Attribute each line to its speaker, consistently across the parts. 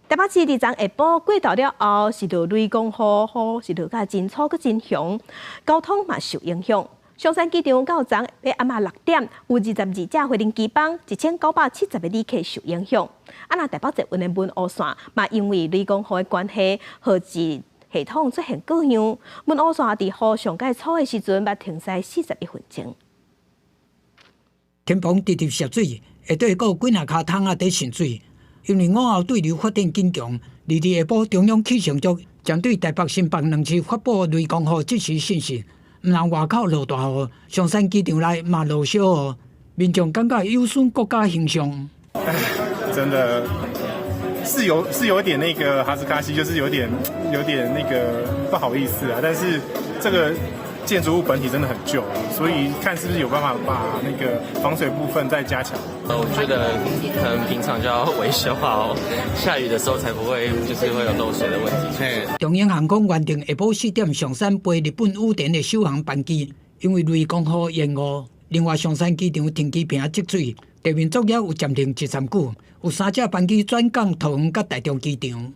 Speaker 1: 台北市伫昨下晡过道了后，是着雷公雨是着甲真粗佮真凶，交通嘛受影响。松山机场到昨要暗下6点，有22架飞行机班，1970个旅客受影响。那台北捷运的文湖线嘛，因为雷公雨的关系，号志系统出现故障，文湖线伫雨上介粗的时阵，捌停驶41分钟。
Speaker 2: 天棚直直涉水，下底还有几若卡桶在渗水。因为午后对流发展紧强，2日下晡中央气象局将对台北、新北2市发布雷公雨即时信息。毋但外口落大雨，松山机场内嘛落小雨，民众感觉有损国家形象。
Speaker 3: 真的是有点那个哈斯卡西，就是有点那个不好意思啊。但是这个建筑物本体真的很旧，所以看是不是有办法把那个防水部分再加强。
Speaker 4: 我觉得可能平常就要维修好，下雨的时候才不会就是会有漏水的问题。
Speaker 2: 中英航空原定下晡4点上山飞日本羽田的首航班机，因为雷公雨延误。另外，松山机场停机坪积水，地面作业有暂停13久，有3架班机转港桃园甲台中机场。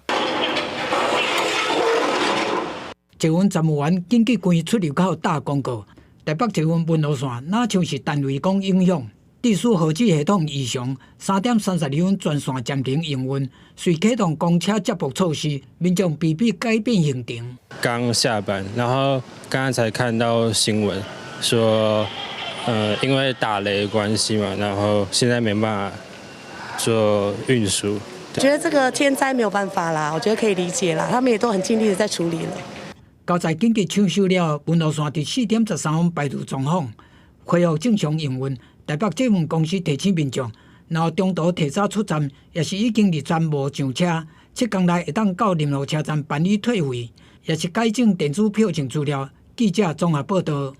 Speaker 2: 捷运站务员紧急关出入口打广告。台北捷运文湖线哪像是单位讲影响？地属号志系统异常，3点32分全线暂停营运，遂启动公车接驳措施，民众被迫改变行程。
Speaker 5: 刚下班，然后刚刚才看到新闻说，因为打雷关系嘛，然后现在没办法做运输。
Speaker 6: 觉得这个天灾没有办法啦，我觉得可以理解啦，他们也都很尽力的在处理了。
Speaker 2: 交在紧急抢修了，文湖线伫4点13分排除状况，恢复正常营运。台北捷运公司提醒民众，然后中途提早出站，也是已经入站无上车，7天内会当到任何车站办理退费，也是改正电子票证资料。记者综合报道。